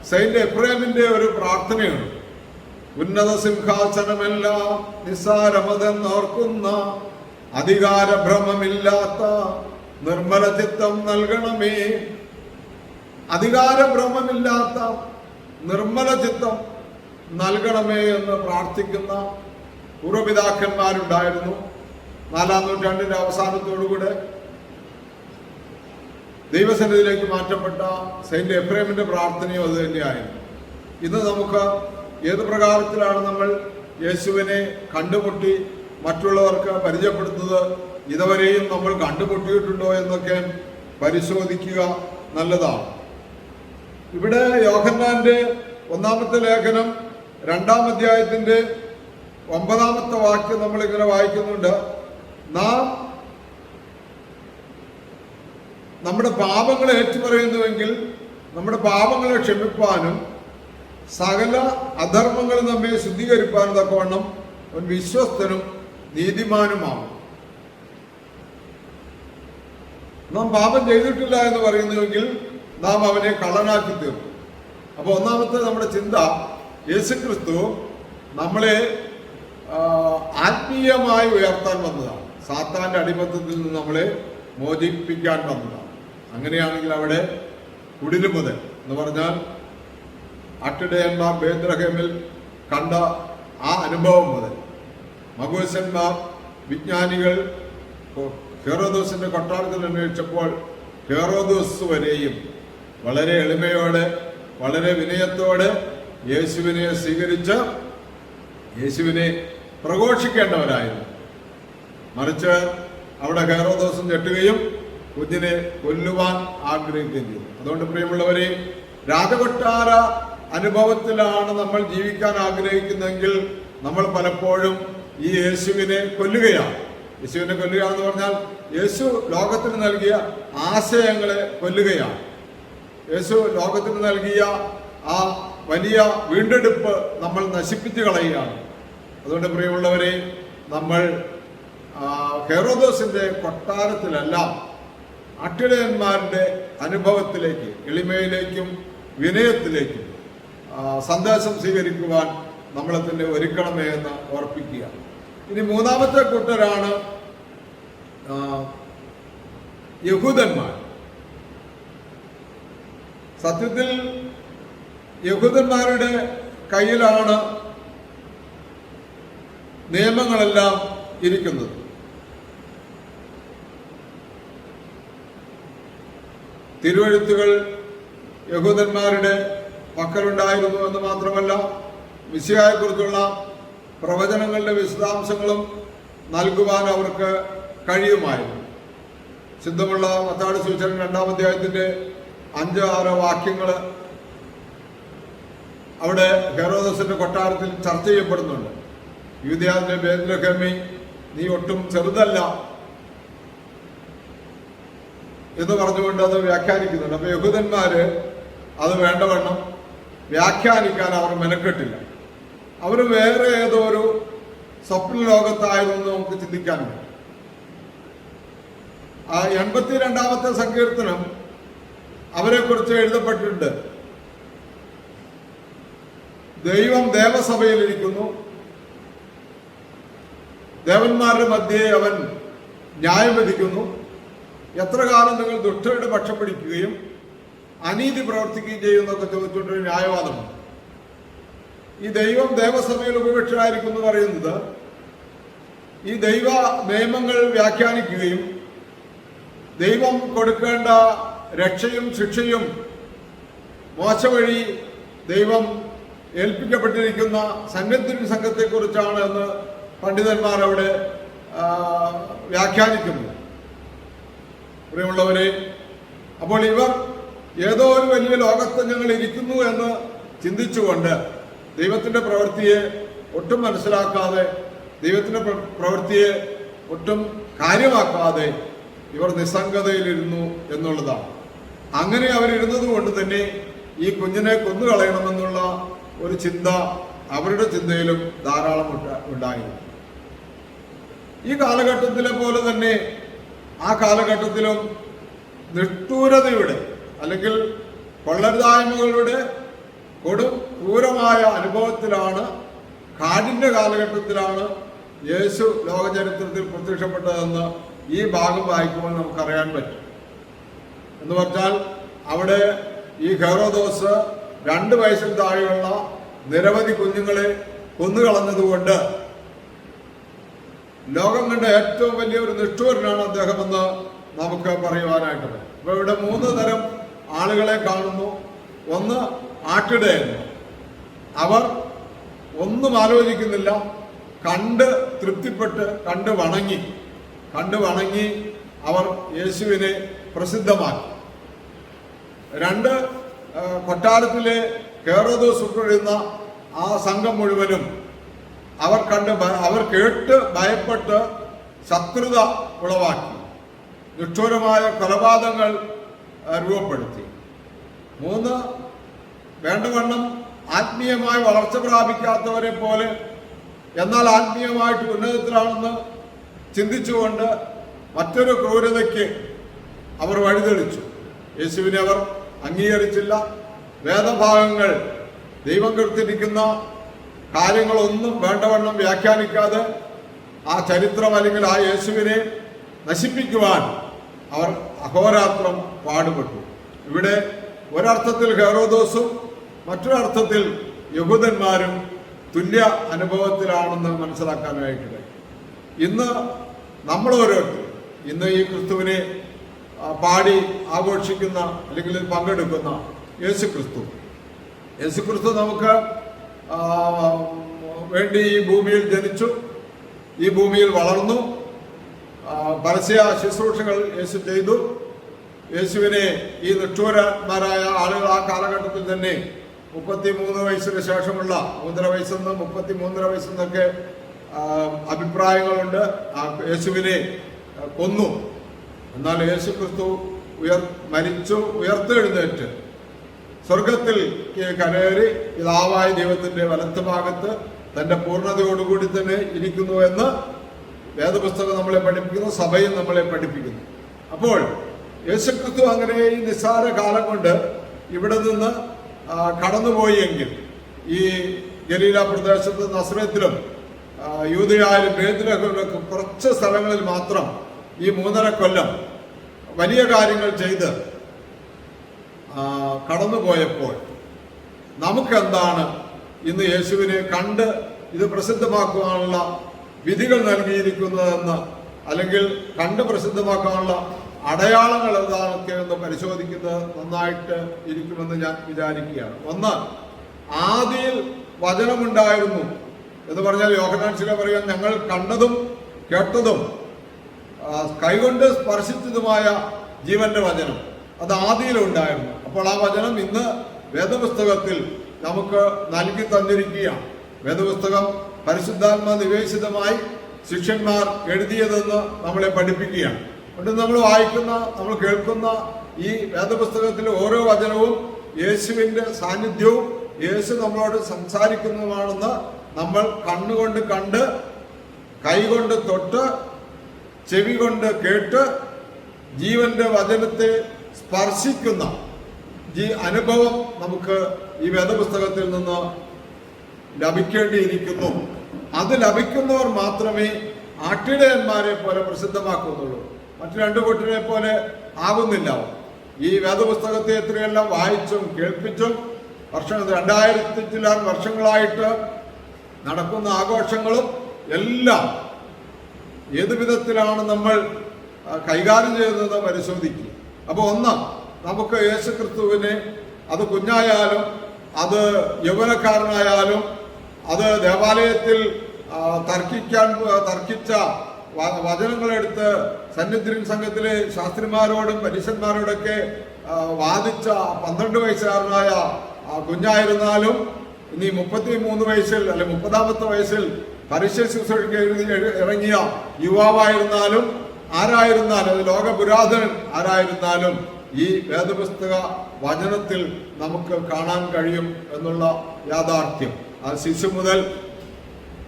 Speaker 1: സെയിന്റ് എഫ്രേമിന്റെ ഒരു പ്രാർത്ഥനയുണ്ട്. ഉന്നത സിംഹാസനമെല്ലാം നിസ്സാരമതെന്നോർക്കുന്ന അധികാരഭ്രമമില്ലാത്ത നിർമ്മല ചിത്തം നൽകണമേ. അധികാരഭ്രമമില്ലാത്ത നിർമ്മല ചിത്തം നൽകണമേ എന്ന് പ്രാർത്ഥിക്കുന്ന പൂർവപിതാക്കന്മാരുണ്ടായിരുന്നു. 4-ാം നൂറ്റാണ്ടിന്റെ അവസാനത്തോടുകൂടെ ദൈവസന്നിധിയിലേക്ക് മാറ്റപ്പെട്ട സെയിന്റ് എഫ്രേമിന്റെ പ്രാർത്ഥനയും അത് തന്നെയായിരുന്നു. ഇന്ന് നമുക്ക് ഏത് പ്രകാരത്തിലാണ് നമ്മൾ യേശുവിനെ കണ്ടുമുട്ടി മറ്റുള്ളവർക്ക് പരിചയപ്പെടുത്തുന്നത്, ഇതുവരെയും നമ്മൾ കണ്ടുമുട്ടിയിട്ടുണ്ടോ എന്നൊക്കെ പരിശോധിക്കുക നല്ലതാണ്. ഇവിടെ യോഹന്നാന്റെ 1-ാമത്തെ ലേഖനം 2-ാം അധ്യായത്തിന്റെ 9-ാമത്തെ വാക്യം നമ്മൾ ഇങ്ങനെ വായിക്കുന്നുണ്ട്. നാം നമ്മുടെ പാപങ്ങളെ ഏറ്റുപറയുന്നുവെങ്കിൽ നമ്മുടെ പാപങ്ങളെ ക്ഷമിപ്പാനും സകല അധർമ്മങ്ങളും നമ്മെ ശുദ്ധീകരിപ്പാനും തക്കവണ്ണം അവൻ വിശ്വസ്തനും നീതിമാനുമാകും. നാം പാപം ചെയ്തിട്ടില്ല എന്ന് പറയുന്നുവെങ്കിൽ നാം അവനെ കള്ളനാക്കി തീർക്കും. അപ്പൊ ഒന്നാമത്തെ നമ്മുടെ ചിന്ത, യേശുക്രിസ്തു നമ്മളെ ആത്മീയമായി ഉയർത്താൻ വന്നതാണ്. സാത്താന്റെ അടിമത്തത്തിൽ നിന്ന് നമ്മളെ മോചിപ്പിക്കാൻ വന്നതാണ്. അങ്ങനെയാണെങ്കിൽ അവിടെ കുടില് മുതൽ എന്ന് പറഞ്ഞാൽ ആട്ടിടയന്മാർ ബേത്ലഹേമിൽ കണ്ട ആ അനുഭവം മുതൽ മഗൂശന്മാർ വിജ്ഞാനികൾ ഹെറോദോസിന്റെ കൊട്ടാരത്തിൽ അന്വേഷിച്ചപ്പോൾ ഹെറോദോസ് വരെയും വളരെ എളിമയോടെ വളരെ വിനയത്തോടെ യേശുവിനെ സ്വീകരിച്ച് യേശുവിനെ പ്രഘോഷിക്കേണ്ടവരായിരുന്നു. മറിച്ച് അവിടെ ഹെറോദോസ് ഞെട്ടുകയും കുഞ്ഞിനെ കൊല്ലുവാൻ ആഗ്രഹിക്കുകയും ചെയ്തു. അതുകൊണ്ട് പ്രിയമുള്ളവരെ, രാജകൊട്ടാര അനുഭവത്തിലാണ് നമ്മൾ ജീവിക്കാൻ ആഗ്രഹിക്കുന്നതെങ്കിൽ നമ്മൾ പലപ്പോഴും ഈ യേശുവിനെ കൊല്ലുകയാണ്. യേശുവിനെ കൊല്ലുക എന്ന് പറഞ്ഞാൽ യേശു ലോകത്തിന് നൽകിയ ആശയങ്ങളെ കൊല്ലുകയാണ്. യേശു ലോകത്തിന് നൽകിയ ആ വലിയ വീണ്ടെടുപ്പ് നമ്മൾ നശിപ്പിച്ചു കളയുകയാണ്. അതുകൊണ്ട് പ്രിയമുള്ളവരെ, നമ്മൾ ഹെറോദോസിന്റെ കൊട്ടാരത്തിലല്ല, ആട്ടിടയന്മാരുടെ അനുഭവത്തിലേക്ക്, എളിമയിലേക്കും വിനയത്തിലേക്കും സന്ദേശം സ്വീകരിക്കുവാൻ നമ്മളെ തന്നെ ഒരുക്കണമേ എന്ന് ഓർപ്പിക്കുക. ഇനി മൂന്നാമത്തെ കൂട്ടരാണ് യഹൂദന്മാർ. സത്യത്തിൽ യഹൂദന്മാരുടെ കയ്യിലാണ് നിയമങ്ങളെല്ലാം ഇരിക്കുന്നത്. തിരുവെഴുത്തുകൾ യഹൂദന്മാരുടെ പക്കലുണ്ടായിരുന്നു എന്ന് മാത്രമല്ല, മിശിഹായെക്കുറിച്ചുള്ള പ്രവചനങ്ങളുടെ വിശദാംശങ്ങളും നൽകുവാൻ അവർക്ക് കഴിയുമായിരുന്നു. സിദ്ധമുള്ള മത്തായി സുവിശേഷം 2-ാം അധ്യായത്തിന്റെ 5-6 വാക്യങ്ങൾ അവിടെ ഹെറോദോസിന്റെ കൊട്ടാരത്തിൽ ചർച്ച ചെയ്യപ്പെടുന്നുണ്ട്. യൂദയാവിലെ ബേത്ലഹേമേ, നീ ഒട്ടും ചെറുതല്ല എന്ന് പറഞ്ഞുകൊണ്ട് അത് വ്യാഖ്യാനിക്കുന്നുണ്ട്. അപ്പൊ യഹൂദന്മാര് അത് വേണ്ടവണ്ണം വ്യാഖ്യാനിക്കാൻ അവർ മെനക്കെട്ടില്ല. അവർ വേറെ ഏതോ ഒരു സ്വപ്ന ലോകത്തായതെന്ന് നമുക്ക് ചിന്തിക്കാൻ പറ്റും. 82-ാമത്തെ സങ്കീർത്തനം അവരെ കുറിച്ച് എഴുതപ്പെട്ടിട്ടുണ്ട്. ദൈവം ദേവസഭയിലിരിക്കുന്നു, ദേവന്മാരുടെ മധ്യേ അവൻ ന്യായം വിധിക്കുന്നു. എത്ര കാലം നിങ്ങൾ ദുഷ്ടരുടെ പക്ഷം പിടിക്കുകയും അനീതി പ്രവർത്തിക്കുകയും ചെയ്യുന്നൊക്കെ ചോദിച്ചുകൊണ്ടൊരു ന്യായവാദമാണ്. ഈ ദൈവം ദേവസഭയിൽ ഉപേക്ഷയായിരിക്കും എന്ന് പറയുന്നത് ഈ ദൈവ നിയമങ്ങൾ വ്യാഖ്യാനിക്കുകയും ദൈവം കൊടുക്കേണ്ട രക്ഷയും ശിക്ഷയും മോശ വഴി ദൈവം ഏൽപ്പിക്കപ്പെട്ടിരിക്കുന്ന സന്നദ്ധ സംഘത്തെക്കുറിച്ചാണ് എന്ന് പണ്ഡിതന്മാർ അവിടെ വ്യാഖ്യാനിക്കുന്നു. പ്രിയമുള്ളവരെ, അപ്പോൾ ഇവർ ഏതോ ഒരു വലിയ ലോകത്ത് ഞങ്ങൾ ഇരിക്കുന്നു എന്ന് ചിന്തിച്ചുകൊണ്ട് ദൈവത്തിൻ്റെ പ്രവൃത്തിയെ ഒട്ടും മനസ്സിലാക്കാതെ, ദൈവത്തിൻ്റെ പ്രവൃത്തിയെ ഒട്ടും കാര്യമാക്കാതെ ഇവർ നിസ്സംഗതയിലിരുന്നു എന്നുള്ളതാണ്. അങ്ങനെ അവരിരുന്നത് കൊണ്ട് തന്നെ ഈ കുഞ്ഞിനെ കൊന്നുകളയണമെന്നുള്ള ഒരു ചിന്ത അവരുടെ ചിന്തയിലും ധാരാളം ഉണ്ടായിരുന്നു. ഈ കാലഘട്ടത്തിലെ പോലെ തന്നെ ആ കാലഘട്ടത്തിലും നിഷ്ഠൂരതയുടെ അല്ലെങ്കിൽ കൊള്ളരുതായ്മകളുടെ കൊടും ക്രൂരമായ അനുഭവത്തിലാണ്, കാഠിന്യ കാലഘട്ടത്തിലാണ് യേശു ലോകചരിത്രത്തിൽ പ്രത്യക്ഷപ്പെട്ടതെന്ന് ഈ ഭാഗം വായിക്കുമ്പോൾ നമുക്കറിയാൻ പറ്റും. എന്ന് പറഞ്ഞാൽ അവിടെ ഈ ഹെറോദോസ് 2 വയസ്സിൽ താഴെയുള്ള നിരവധി കുഞ്ഞുങ്ങളെ കൊന്നുകളഞ്ഞതുകൊണ്ട് ലോകം കണ്ട ഏറ്റവും വലിയൊരു നിഷ്ഠൂരനാണ് അദ്ദേഹമെന്ന് നമുക്ക് പറയുവാനായിട്ട് പറ്റും. അപ്പോൾ ഇവിടെ 3 തരം ആളുകളെ കാണുന്നു. ഒന്ന് ആട്ടിടയന്മാർ. അവർ ഒന്നും ആലോചിക്കുന്നില്ല, കണ്ട് തൃപ്തിപ്പെട്ട് കണ്ട് വണങ്ങി അവർ യേശുവിനെ പ്രസിദ്ധമാക്കി. 2 കൊട്ടാരത്തിലെ ഹെറോദോസ് ഉൾപ്പെടുന്ന ആ സംഘം മുഴുവനും അവർ കേട്ട് ഭയപ്പെട്ട് ശത്രുത ഉളവാക്കി, നിഷ്ഠൂരമായ കൊലപാതകങ്ങൾ രൂപപ്പെടുത്തി. 3 വേണ്ടവണ്ണം ആത്മീയമായി വളർച്ച പ്രാപിക്കാത്തവരെ പോലെ എന്നാൽ ആത്മീയമായിട്ട് ഉന്നതത്തിലാണെന്ന് ചിന്തിച്ചുകൊണ്ട് മറ്റൊരു ക്രൂരതയ്ക്ക് അവർ വഴിതെളിച്ചു. യേശുവിനെ അവർ അംഗീകരിച്ചില്ല. വേദഭാഗങ്ങൾ, ദൈവം കൊടുത്തിരിക്കുന്ന കാര്യങ്ങളൊന്നും വേണ്ടവണ്ണം വ്യാഖ്യാനിക്കാതെ ആ ചരിത്രം അല്ലെങ്കിൽ ആ യേശുവിനെ നശിപ്പിക്കുവാൻ അവർ അഹോരാത്രം പാടുപെട്ടു. ഇവിടെ ഒരർത്ഥത്തിൽ ഹെറോദോസും മറ്റൊരർത്ഥത്തിൽ യഹൂദന്മാരും തുല്യ അനുഭവത്തിലാണെന്ന് മനസ്സിലാക്കാനായിട്ട്. ഇന്ന് നമ്മൾ ഓരോരുത്തരും ഇന്ന് ഈ ക്രിസ്തുവിനെ പാടി ആഘോഷിക്കുന്ന അല്ലെങ്കിൽ പങ്കെടുക്കുന്ന യേശു ക്രിസ്തു നമുക്ക് വേണ്ടി ഈ ഭൂമിയിൽ ജനിച്ചു, ഈ ഭൂമിയിൽ വളർന്നു, പരസ്യ ശുശ്രൂഷകൾ യേശു ചെയ്തു. യേശുവിനെ ഈ നിഷ്ഠൂരന്മാരായ ആളുകൾ ആ കാലഘട്ടത്തിൽ തന്നെ 33 വയസ്സിന് ശേഷമുള്ള 3.5 വയസ്സെന്നും 33.5 വയസ്സെന്നൊക്കെ അഭിപ്രായങ്ങളുണ്ട്. യേശുവിനെ കൊന്നു. എന്നാൽ യേശു ക്രിസ്തു മരിച്ചു, ഉയർത്തെഴുന്നേറ്റ് സ്വർഗത്തിൽ കരേറി പിതാവായ ദൈവത്തിന്റെ വലത്ത് ഭാഗത്ത് തന്റെ പൂർണ്ണതയോടുകൂടി തന്നെ ഇരിക്കുന്നു എന്ന് വേദപുസ്തകം നമ്മളെ പഠിപ്പിക്കുന്നു, സഭയും നമ്മളെ പഠിപ്പിക്കുന്നു. അപ്പോൾ യേശുക്രിസ്തു അങ്ങനെ ഈ നിസ്സാര കാലം കൊണ്ട് ഇവിടെ നിന്ന് കടന്നുപോയെങ്കിൽ ഈ ഗലീല പ്രദേശത്ത് നസ്രത്തിലും യൂദയായാലും ബേത്ലഹേമിലും കുറച്ച് സ്ഥലങ്ങളിൽ മാത്രം ഈ 3.5 കൊല്ലം വലിയ കാര്യങ്ങൾ ചെയ്ത് കടന്നുപോയപ്പോൾ നമുക്കെന്താണ് ഇന്ന് യേശുവിനെ കണ്ട് ഇത് പ്രസിദ്ധമാക്കുവാനുള്ള വിധികൾ നൽകിയിരിക്കുന്നതെന്ന്, അല്ലെങ്കിൽ കണ്ട് പ്രസിദ്ധമാക്കാനുള്ള അടയാളങ്ങൾ ഏതാണൊക്കെ എന്ന് പരിശോധിക്കുന്നത് നന്നായിട്ട് ഇരിക്കുമെന്ന് ഞാൻ വിചാരിക്കുകയാണ്. ഒന്ന്, ആദിയിൽ വചനമുണ്ടായിരുന്നു എന്ന് പറഞ്ഞാൽ യോഹന്നാൻ ശ്ലീഹ പറയാൻ ഞങ്ങൾ കണ്ടതും കേട്ടതും കൈകൊണ്ട് സ്പർശിച്ചതുമായ ജീവന്റെ വചനം അത് ആദിയിലുണ്ടായിരുന്നു. അപ്പോൾ ആ വചനം ഇന്ന് വേദപുസ്തകത്തിൽ നമുക്ക് നൽകി തന്നിരിക്കുകയാണ്. വേദപുസ്തകം പരിശുദ്ധാത്മ നിവേശിതമായി ശിഷ്യന്മാർ എഴുതിയതെന്ന് നമ്മളെ പഠിപ്പിക്കുകയാണ്. അതുകൊണ്ട് നമ്മൾ വായിക്കുന്ന, നമ്മൾ കേൾക്കുന്ന ഈ വേദപുസ്തകത്തിലെ ഓരോ വചനവും യേശുവിൻ്റെ സാന്നിധ്യവും യേശു നമ്മളോട് സംസാരിക്കുന്നതുമാണെന്ന് നമ്മൾ കണ്ണുകൊണ്ട് കണ്ട്, കൈകൊണ്ട് തൊട്ട്, ചെവി കൊണ്ട് കേട്ട് ജീവന്റെ വചനത്തെ സ്പർശിക്കുന്ന അനുഭവം നമുക്ക് ഈ വേദപുസ്തകത്തിൽ നിന്ന് ലഭിക്കേണ്ടിയിരിക്കുന്നു. അത് ലഭിക്കുന്നവർ മാത്രമേ ആട്ടിടയന്മാരെ പോലെ പ്രസിദ്ധമാക്കുന്നുള്ളൂ. മറ്റു 2 കൂട്ടരെ പോലെ ആകുന്നില്ല. ഈ വേദപുസ്തകത്തെ എത്രയെല്ലാം വായിച്ചും കേൾപ്പിച്ചും 2000 വർഷങ്ങളായിട്ട് നടക്കുന്ന ആഘോഷങ്ങളും എല്ലാം ഏതു വിധത്തിലാണ് നമ്മൾ കൈകാര്യം ചെയ്തത് പരിശോധിക്കുക. അപ്പോൾ ഒന്ന്, നമുക്ക് യേശു ക്രിസ്തുവിനെ, അത് കുഞ്ഞായാലും അത് യൗവനക്കാരനായാലും അത് ദേവാലയത്തിൽ തർക്കിച്ച വചനങ്ങളെടുത്ത് സന്നിധിൻ സംഘത്തിലെ ശാസ്ത്രിമാരോടും പരീശന്മാരോടൊക്കെ വാദിച്ച 12 വയസ്സുകാരനായ കുഞ്ഞായിരുന്നാലും ഇനി 33 വയസ്സിൽ അല്ലെ 30-ാമത്തെ വയസ്സിൽ പരീക്ഷ ശുശ്രൂഷയ്ക്ക് ഇറങ്ങിയ യുവാവായിരുന്നാലും ആരായിരുന്നാലും, അത് ലോക പുരാതനൻ ആരായിരുന്നാലും ഈ വേദപുസ്തക വചനത്തിൽ നമുക്ക് കാണാൻ കഴിയും എന്നുള്ള യാഥാർത്ഥ്യം. ആ ശിശു മുതൽ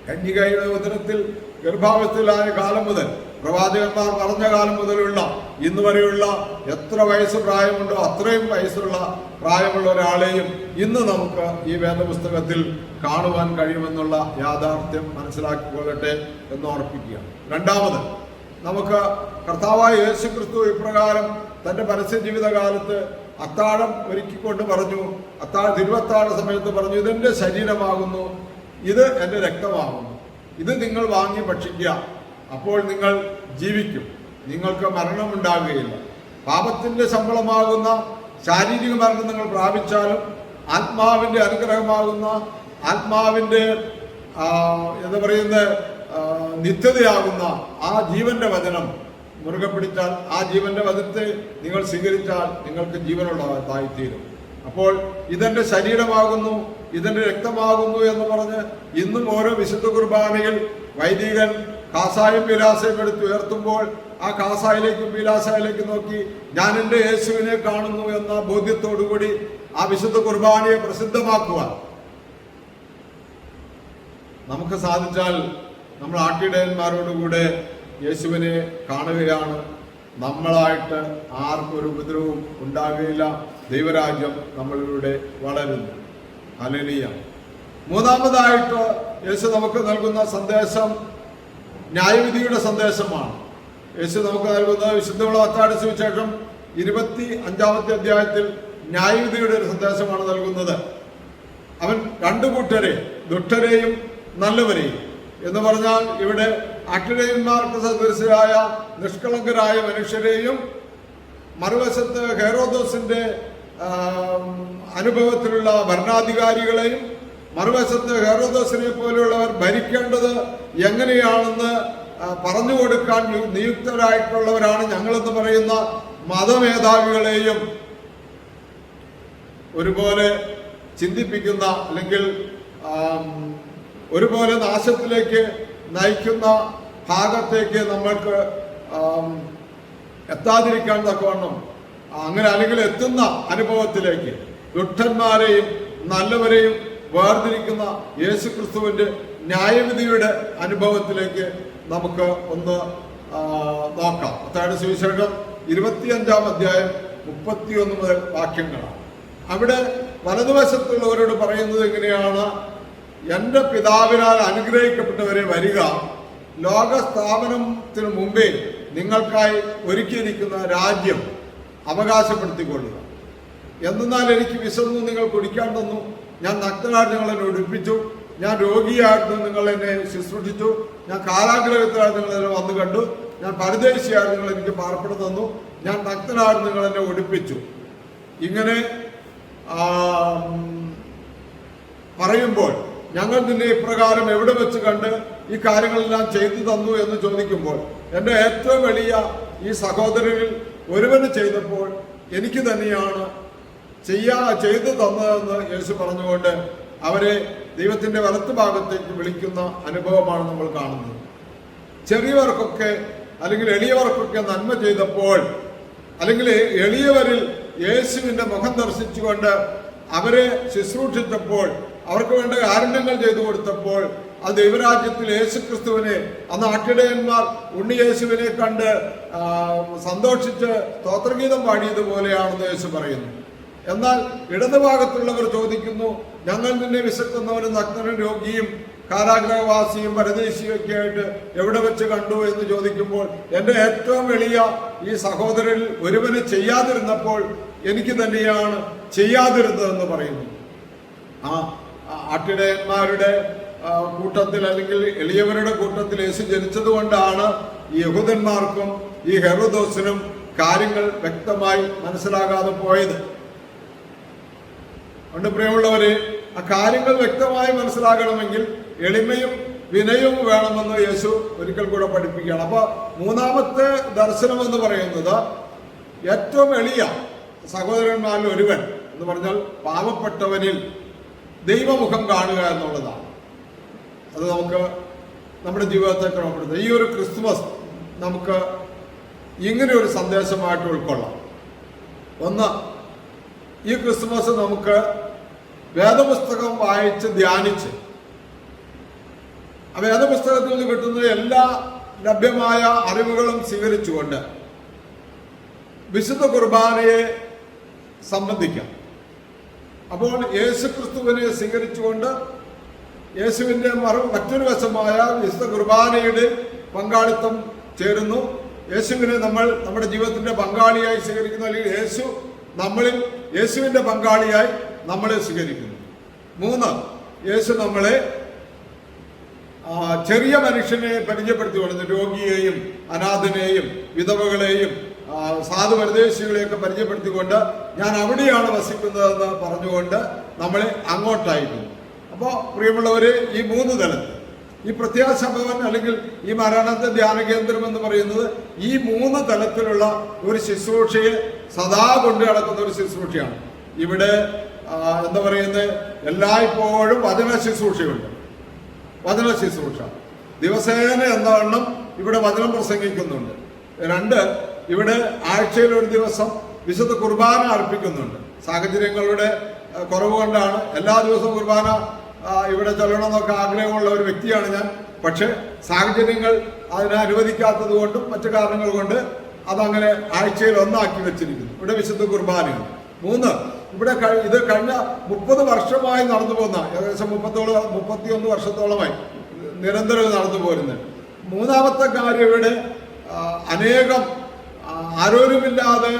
Speaker 1: കന്യകയുടെ ഉദരത്തിൽ ഗർഭാവസ്ഥയിലായ കാലം മുതൽ, പ്രവാചകന്മാർ പറഞ്ഞ കാലം മുതലുള്ള ഇന്ന് വരെയുള്ള എത്ര വയസ്സ് പ്രായമുണ്ടോ അത്രയും വയസ്സുള്ള പ്രായമുള്ള ഒരാളെയും ഇന്ന് നമുക്ക് ഈ വേദപുസ്തകത്തിൽ കാണുവാൻ കഴിയുമെന്നുള്ള യാഥാർത്ഥ്യം മനസ്സിലാക്കിക്കൊള്ളട്ടെ എന്ന് ഓർപ്പിക്കുക. രണ്ടാമത്, നമുക്ക് കർത്താവായ യേശു ക്രിസ്തു ഇപ്രകാരം തന്റെ പരസ്യ ജീവിതകാലത്ത് അത്താഴം ഒരുക്കിക്കൊണ്ട് പറഞ്ഞു, തിരുവത്താഴ സമയത്ത് പറഞ്ഞു, ഇതെന്റെ ശരീരമാകുന്നു, ഇത് എൻ്റെ രക്തമാകുന്നു, ഇത് നിങ്ങൾ വാങ്ങി ഭക്ഷിക്കുക, അപ്പോൾ നിങ്ങൾ ജീവിക്കും, നിങ്ങൾക്ക് മരണമുണ്ടാകുകയില്ല. പാപത്തിന്റെ ശമ്പളമാകുന്ന ശാരീരിക മരണം നിങ്ങൾ പ്രാപിച്ചാലും ആത്മാവിന്റെ അനുഗ്രഹമാകുന്ന ആത്മാവിന്റെ എന്താ പറയുന്നത് നിത്യതയാകുന്ന ആ ജീവന്റെ വചനം മുറുകെ പിടിച്ചാൽ, ആ ജീവന്റെ വചനത്തെ നിങ്ങൾ സ്വീകരിച്ചാൽ നിങ്ങൾക്ക് ജീവനുള്ളതായിത്തീരും. അപ്പോൾ ഇതെന്റെ ശരീരമാകുന്നു, ഇതെന്റെ രക്തമാകുന്നു എന്ന് പറഞ്ഞ് ഇന്നും ഓരോ വിശുദ്ധ കുർബാനയിൽ വൈദികൻ കാസായും പീലാസയും എടുത്ത് ഉയർത്തുമ്പോൾ ആ കാസായിലേക്കും പീലാസായിലേക്കും നോക്കി ഞാൻ എൻ്റെ യേശുവിനെ കാണുന്നു എന്ന ബോധ്യത്തോടുകൂടി ആ വിശുദ്ധ കുർബാനയെ പ്രസിദ്ധമാക്കുവാൻ നമുക്ക് സാധിച്ചാൽ നമ്മൾ ആട്ടിടയന്മാരോടുകൂടെ യേശുവിനെ കാണുകയാണ്. നമ്മളായിട്ട് ആർക്കൊരു ഉപദ്രവവും ഉണ്ടാകുകയില്ല. ദൈവരാജ്യം നമ്മളിലൂടെ വളരുന്നു. ഹല്ലേലൂയ. മൂന്നാമതായിട്ട് യേശു നമുക്ക് നൽകുന്ന സന്ദേശം ന്യായവിധിയുടെ സന്ദേശമാണ്. യേശു നമുക്ക് നൽകുന്ന വിശുദ്ധ മത്തായിയുടെ സുവിശേഷം 25-ാമത്തെ അധ്യായത്തിൽ ന്യായവിധിയുടെ ഒരു സന്ദേശമാണ് നൽകുന്നത്. അവൻ രണ്ടു കൂട്ടരെ, ദുഷ്ടരെയും നല്ലവരെയും എന്ന് പറഞ്ഞാൽ ഇവിടെ അക്ഷരന്മാർക്ക് സദൃശരായ നിഷ്കളങ്കരായ മനുഷ്യരെയും മറുവശത്ത് ഹെറോദോസിന്റെ അനുഭവത്തിലുള്ള ഭരണാധികാരികളെയും മറുവശത്ത് ഹെറോദോസിനെ പോലെയുള്ളവർ ഭരിക്കേണ്ടത് എങ്ങനെയാണെന്ന് പറഞ്ഞു കൊടുക്കാൻ നിയുക്തരായിട്ടുള്ളവരാണ് ഞങ്ങളെന്ന് പറയുന്ന മതമേധാവികളെയും ഒരുപോലെ ചിന്തിപ്പിക്കുന്ന അല്ലെങ്കിൽ ഒരുപോലെ നാശത്തിലേക്ക് നയിക്കുന്ന ഭാഗത്തേക്ക് നമ്മൾക്ക് എത്താതിരിക്കാൻ തക്കവണ്ണം അങ്ങനെ അല്ലെങ്കിൽ എത്തുന്ന അനുഭവത്തിലേക്ക് ദുഷ്ടന്മാരെയും നല്ലവരെയും വേർതിരിക്കുന്ന യേശു ക്രിസ്തുവിന്റെ ന്യായവിധിയുടെ അനുഭവത്തിലേക്ക് നമുക്ക് ഒന്ന് നോക്കാം. മത്തായിയുടെ സുവിശേഷം 25-ാം അധ്യായം 31 മുതൽ വാക്യങ്ങളാണ്. അവിടെ വലതുവശത്തുള്ളവരോട് പറയുന്നത് എങ്ങനെയാണ്? എൻ്റെ പിതാവിനാൽ അനുഗ്രഹിക്കപ്പെട്ടവരെ വരിക, ലോകസ്ഥാപനത്തിന് മുമ്പേ നിങ്ങൾക്കായി ഒരുക്കിയിരിക്കുന്ന രാജ്യം അവകാശപ്പെടുത്തിക്കൊള്ളുക. എന്നാൽ എനിക്ക് വിശന്നു, നിങ്ങൾ കുടിക്കാൻ തന്നു, ഞാൻ നഗ്നനായിട്ട് നിങ്ങൾ എന്നെ ഉടുപ്പിച്ചു, ഞാൻ രോഗിയായിരുന്നു, നിങ്ങൾ എന്നെ ശുശ്രൂഷിച്ചു, ഞാൻ കാരാഗ്രഹത്തിലായിട്ട് നിങ്ങൾ എന്നെ വന്നു കണ്ടു, ഞാൻ പരദേശിയായിരുന്നു, നിങ്ങൾ എനിക്ക് പാർപ്പിടം തന്നു, ഞാൻ നഗ്നനായിട്ട് നിങ്ങൾ എന്നെ ഉടുപ്പിച്ചു. ഇങ്ങനെ പറയുമ്പോൾ ഞങ്ങൾ നിന്നെ ഇപ്രകാരം എവിടെ വെച്ച് കണ്ട് ഈ കാര്യങ്ങളെല്ലാം ചെയ്തു തന്നു എന്ന് ചോദിക്കുമ്പോൾ എൻ്റെ ഏറ്റവും വലിയ ഈ സഹോദരനിൽ ഒരുവന് ചെയ്തപ്പോൾ എനിക്ക് തന്നെയാണ് ചെയ്തു തന്നതെന്ന് യേശു പറഞ്ഞുകൊണ്ട് അവരെ ദൈവത്തിന്റെ വലത്ത് ഭാഗത്തേക്ക് വിളിക്കുന്ന അനുഭവമാണ് നമ്മൾ കാണുന്നത്. ചെറിയവർക്കൊക്കെ അല്ലെങ്കിൽ എളിയവർക്കൊക്കെ നന്മ ചെയ്തപ്പോൾ അല്ലെങ്കിൽ എളിയവരിൽ യേശുവിന്റെ മുഖം ദർശിച്ചുകൊണ്ട് അവരെ ശുശ്രൂഷിച്ചപ്പോൾ അവർക്ക് വേണ്ട കാരുണ്യങ്ങൾ ചെയ്തു കൊടുത്തപ്പോൾ അത് ദൈവരാജ്യത്തിൽ യേശു ക്രിസ്തുവിനെ അന്ന് ആട്ടിടയന്മാർ ഉണ്ണിയേശുവിനെ കണ്ട് സന്തോഷിച്ച് സ്തോത്രഗീതം പാടിയതുപോലെയാണെന്ന് യേശു പറയുന്നു. എന്നാൽ ഇടതുഭാഗത്തുള്ളവർ ചോദിക്കുന്നു, ഞങ്ങൾ നിന്നെ വിശക്കുന്നവരും നഗ്നനും രോഗിയും കാരാഗ്രഹവാസിയും പരദേശിയൊക്കെ ആയിട്ട് എവിടെ വെച്ച് കണ്ടു എന്ന് ചോദിക്കുമ്പോൾ എൻ്റെ ഏറ്റവും വലിയ ഈ സഹോദരനിൽ ഒരുവന് ചെയ്യാതിരുന്നപ്പോൾ എനിക്ക് തന്നെയാണ് ചെയ്യാതിരുന്നതെന്ന് പറയുന്നു. ആ ആട്ടിടയന്മാരുടെ കൂട്ടത്തിൽ അല്ലെങ്കിൽ എളിയവരുടെ കൂട്ടത്തിൽ യേശു ജനിച്ചത് കൊണ്ടാണ് ഈ യഹൂദന്മാർക്കും ഈ ഹെറോദോസിനും കാര്യങ്ങൾ വ്യക്തമായി മനസ്സിലാകാതെ പോയത്. അതുകൊണ്ട് പ്രിയമുള്ളവരെ, ആ കാര്യങ്ങൾ വ്യക്തമായി മനസ്സിലാകണമെങ്കിൽ എളിമയും വിനയവും വേണമെന്ന് യേശു ഒരിക്കൽ കൂടെ പഠിപ്പിക്കുകയാണ്. അപ്പൊ മൂന്നാമത്തെ ദർശനം എന്ന് പറയുന്നത് ഏറ്റവും എളിയ സഹോദരന്മാരിൽ ഒരുവൻ എന്ന് പറഞ്ഞാൽ പാവപ്പെട്ടവനിൽ ദൈവമുഖം കാണുക എന്നുള്ളതാണ്. അത് നമുക്ക് നമ്മുടെ ജീവിതത്തെ ക്രമപ്പെടുത്തുക. ഈ ഒരു ക്രിസ്തുമസ് നമുക്ക് ഇങ്ങനെ ഒരു സന്ദേശമായിട്ട് ഉൾക്കൊള്ളാം. ഒന്ന്, ഈ ക്രിസ്തുമസ് നമുക്ക് വേദപുസ്തകം വായിച്ച് ധ്യാനിച്ച് ആ വേദപുസ്തകത്തിൽ നിന്ന് കിട്ടുന്ന എല്ലാ ലഭ്യമായ അറിവുകളും സ്വീകരിച്ചുകൊണ്ട് വിശുദ്ധ കുർബാനയെ സംബന്ധിക്കാം. അപ്പോൾ യേശു ക്രിസ്തുവിനെ സ്വീകരിച്ചുകൊണ്ട് യേശുവിൻ്റെ മറ്റൊരു വശമായ വിശുദ്ധ കുർബാനയുടെ പങ്കാളിത്തം ചേരുന്നു. യേശുവിനെ നമ്മൾ നമ്മുടെ ജീവിതത്തിന്റെ പങ്കാളിയായി സ്വീകരിക്കുന്നു, അല്ലെങ്കിൽ യേശു നമ്മളിൽ യേശുവിന്റെ പങ്കാളിയായി നമ്മളെ സ്വീകരിക്കുന്നു. മൂന്ന്, യേശു നമ്മളെ ചെറിയ മനുഷ്യനെ പരിചയപ്പെടുത്തിക്കൊള്ളുന്നു. രോഗിയെയും അനാഥനെയും വിധവകളെയും സാധു പരദേശികളെയൊക്കെ പരിചയപ്പെടുത്തിക്കൊണ്ട് ഞാൻ അവിടെയാണ് വസിക്കുന്നതെന്ന് പറഞ്ഞുകൊണ്ട് നമ്മളെ അങ്ങോട്ടയക്കുന്നു. അപ്പോൾ പ്രിയമുള്ളവരെ, ഈ മൂന്ന് തലത്തിൽ ഈ പ്രത്യാശഭവൻ അല്ലെങ്കിൽ ഈ മരണത്തെ ധ്യാന കേന്ദ്രം എന്ന് പറയുന്നത് ഈ മൂന്ന് തലത്തിലുള്ള ഒരു ശുശ്രൂഷയെ സദാ കൊണ്ടു നടക്കുന്ന ഒരു ശുശ്രൂഷയാണ്. ഇവിടെ എന്താ പറയുന്നത്, എല്ലായ്പ്പോഴും വചന ശുശ്രൂഷയുണ്ട്. വചന ശുശ്രൂഷ ദിവസേന എന്നവണ്ണം ഇവിടെ വചനം പ്രസംഗിക്കുന്നുണ്ട്. രണ്ട്, ഇവിടെ ആഴ്ചയിൽ ഒരു ദിവസം വിശുദ്ധ കുർബാന അർപ്പിക്കുന്നുണ്ട്. സാഹചര്യങ്ങളുടെ കുറവ് കൊണ്ടാണ് എല്ലാ ദിവസവും കുർബാന ഇവിടെ ചൊല്ലണമെന്നൊക്കെ ആഗ്രഹമുള്ള ഒരു വ്യക്തിയാണ് ഞാൻ. പക്ഷെ സാഹചര്യങ്ങൾ അതിനെ അനുവദിക്കാത്തത് കൊണ്ടും മറ്റു കാരണങ്ങൾ കൊണ്ട് അതങ്ങനെ ആഴ്ചയിൽ ഒന്നാക്കി വെച്ചിരിക്കുന്നു. ഇവിടെ വിശുദ്ധ കുർബാനയാണ്. മൂന്ന്, ഇവിടെ ഇത് കഴിഞ്ഞ 30 വർഷമായി നടന്നു പോകുന്ന, ഏകദേശം 31 വർഷത്തോളമായി നിരന്തരം നടന്നു പോരുന്നത്. മൂന്നാമത്തെ കാര്യം, ഇവിടെ അനേകം ആരോരുമില്ലാതെ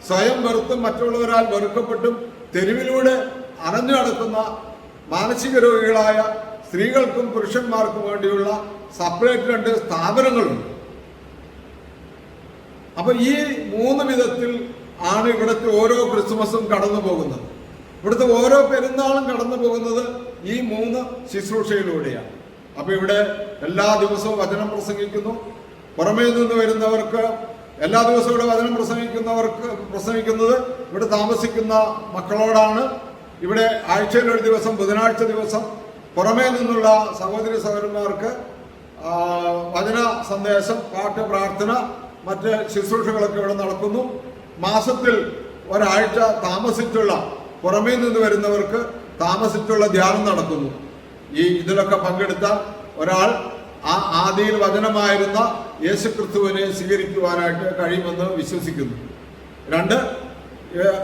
Speaker 1: സ്വയം വെറുത്തും മറ്റുള്ളവരാൽ വെറുക്കപ്പെട്ടും തെരുവിലൂടെ അണഞ്ഞു നടക്കുന്ന മാനസിക രോഗികളായ സ്ത്രീകൾക്കും പുരുഷന്മാർക്കും വേണ്ടിയുള്ള സെപ്പറേറ്റ് 2 സ്ഥാപനങ്ങളുണ്ട്. അപ്പൊ ഈ 3 വിധത്തിൽ ആണ് ഇവിടുത്തെ ഓരോ ക്രിസ്മസും കടന്നു പോകുന്നത്. ഇവിടുത്തെ ഓരോ പെരുന്നാളും കടന്നു പോകുന്നത് ഈ 3 ശുശ്രൂഷയിലൂടെയാണ്. അപ്പൊ ഇവിടെ എല്ലാ ദിവസവും വചനം പ്രസംഗിക്കുന്നു. പുറമേ നിന്ന് വരുന്നവർക്ക് എല്ലാ ദിവസവും ഇവിടെ വചനം പ്രസംഗിക്കുന്നത് ഇവിടെ താമസിക്കുന്ന മക്കളോടാണ്. ഇവിടെ ആഴ്ചയിൽ ഒരു ദിവസം, ബുധനാഴ്ച ദിവസം പുറമേ നിന്നുള്ള സഹോദരി സഹോദരന്മാർക്ക് വചന സന്ദേശം, പാട്ട്, പ്രാർത്ഥന, മറ്റ് ശുശ്രൂഷകളൊക്കെ ഇവിടെ നടക്കുന്നു. മാസത്തിൽ ഒരാഴ്ച താമസിച്ചുള്ള പുറമേ നിന്ന് വരുന്നവർക്ക് താമസിച്ചുള്ള ധ്യാനം നടക്കുന്നു. ഇതിലൊക്കെ പങ്കെടുത്താൽ ഒരാൾ ആ ആദിയിൽ വചനമായിരുന്ന യേശു ക്രിസ്തുവിനെ സ്വീകരിക്കുവാനായിട്ട് കഴിയുമെന്ന് വിശ്വസിക്കുന്നു. രണ്ട്,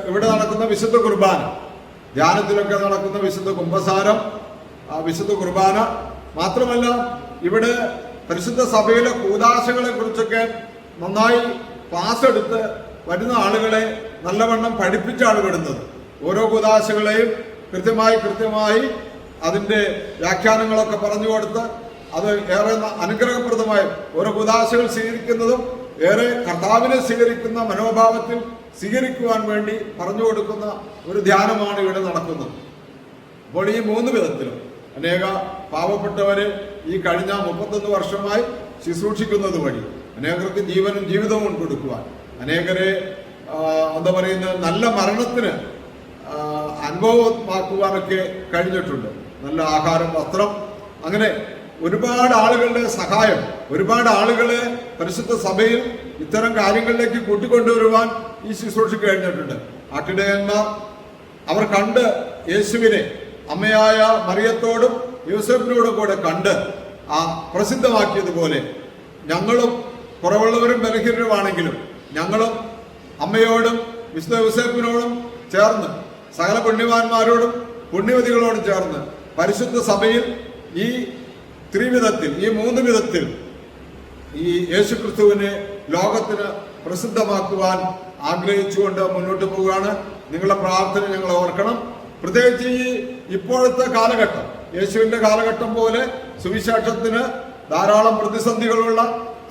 Speaker 1: ഇവിടെ നടക്കുന്ന വിശുദ്ധ കുർബാന, ധ്യാനത്തിലൊക്കെ നടക്കുന്ന വിശുദ്ധ കുമ്പസാരം, വിശുദ്ധ കുർബാന മാത്രമല്ല, ഇവിടെ പരിശുദ്ധ സഭയിലെ കൂദാശകളെ കുറിച്ചൊക്കെ നന്നായി ക്ലാസ് എടുത്ത് വരുന്ന ആളുകളെ നല്ലവണ്ണം പഠിപ്പിച്ചാണ് വിടുന്നത്. ഓരോ കൂദാശകളെയും കൃത്യമായി അതിൻ്റെ വ്യാഖ്യാനങ്ങളൊക്കെ പറഞ്ഞു കൊടുത്ത് അത് ഏറെ അനുഗ്രഹപ്രദമായി ഓരോ കൂദാശകൾ സ്വീകരിക്കുന്നതും ഏറെ കർത്താവിനെ സ്വീകരിക്കുന്ന മനോഭാവത്തിൽ സ്വീകരിക്കുവാൻ വേണ്ടി പറഞ്ഞു കൊടുക്കുന്ന ഒരു ധ്യാനമാണ് ഇവിടെ നടക്കുന്നത്. അപ്പോൾ ഈ 3 വിധത്തിലും അനേക പാവപ്പെട്ടവരെ ഈ കഴിഞ്ഞ 31 വർഷമായി ശുശ്രൂഷിക്കുന്നത് വഴി അനേകർക്ക് ജീവനും ജീവിതവും കൊടുക്കുവാൻ, അനേകരെ എന്താ പറയുന്നത്, നല്ല മരണത്തിന് അനുഭവമാക്കുവാനൊക്കെ കഴിഞ്ഞിട്ടുണ്ട്. നല്ല ആഹാരം, വസ്ത്രം, അങ്ങനെ ഒരുപാട് ആളുകളുടെ സഹായം, ഒരുപാട് ആളുകളെ പരിശുദ്ധ സഭയിൽ ഇത്തരം കാര്യങ്ങളിലേക്ക് കൂട്ടിക്കൊണ്ടുവരുവാൻ ഈ ശുശ്രൂഷയ്ക്ക് കഴിഞ്ഞിട്ടുണ്ട്. ആട്ടിടയന്മാർ അവർ കണ്ട് യേശുവിനെ അമ്മയായ മറിയത്തോടും യൂസഫിനോടും കൂടെ കണ്ട് പ്രസിദ്ധമാക്കിയതുപോലെ ഞങ്ങളും കുറവുള്ളവരും ബലഹീനരുമാണെങ്കിലും ഞങ്ങളും അമ്മയോടും വിശുദ്ധ യൂസഫിനോടും ചേർന്ന് സകല പുണ്യവാന്മാരോടും പുണ്യവതികളോടും ചേർന്ന് പരിശുദ്ധ സഭയിൽ ഈ ത്രിവിധത്തിൽ, ഈ 3 വിധത്തിൽ ഈ യേശുക്രിസ്തുവിനെ ലോകത്തിന് പ്രസിദ്ധമാക്കുവാൻ ആഗ്രഹിച്ചുകൊണ്ട് മുന്നോട്ട് പോവുകയാണ്. നിങ്ങളുടെ പ്രാർത്ഥന ഞങ്ങൾ ഓർക്കണം. പ്രത്യേകിച്ച് ഈ ഇപ്പോഴത്തെ കാലഘട്ടം, യേശുവിന്റെ കാലഘട്ടം പോലെ സുവിശേഷത്തിന് ധാരാളം പ്രതിസന്ധികളുള്ള,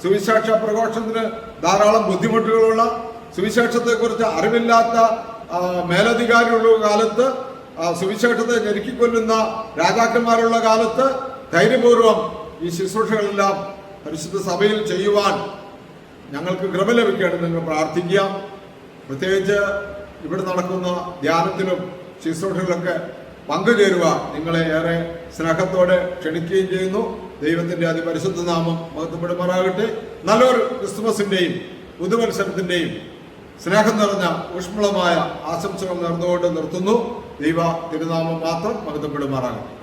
Speaker 1: സുവിശേഷ പ്രഘോഷത്തിന് ധാരാളം ബുദ്ധിമുട്ടുകളുള്ള, സുവിശേഷത്തെക്കുറിച്ച് അറിവില്ലാത്ത മേലധികാരിയുള്ള കാലത്ത്, സുവിശേഷത്തെ ഞെരുക്കിക്കൊല്ലുന്ന രാജാക്കന്മാരുള്ള കാലത്ത് ധൈര്യപൂർവം ഈ ശുശ്രൂഷകളെല്ലാം പരിശുദ്ധ സഭയിൽ ചെയ്യുവാൻ ഞങ്ങൾക്ക് കൃപ ലഭിക്കണം നിങ്ങൾ പ്രാർത്ഥിക്കുക. പ്രത്യേകിച്ച് ഇവിടെ നടക്കുന്ന ധ്യാനത്തിലും ശുശ്രൂഷകളിലൊക്കെ പങ്കുചേരുക നിങ്ങളെ ഏറെ സ്നേഹത്തോടെ ക്ഷണിക്കുകയും ചെയ്യുന്നു. ദൈവത്തിന്റെ അതിപരിശുദ്ധ നാമം മഹത്വപ്പെടുമാറാകട്ടെ. നല്ലൊരു ക്രിസ്തുമസിന്റെയും പുതുവത്സരത്തിന്റെയും സ്നേഹം നിറഞ്ഞ ഊഷ്മളമായ ആശംസകൾ നേർന്നുകൊണ്ട് നിർത്തുന്നു. ദൈവ തിരുനാമം മാത്രം മഹത്വപ്പെടുമാറാകട്ടെ.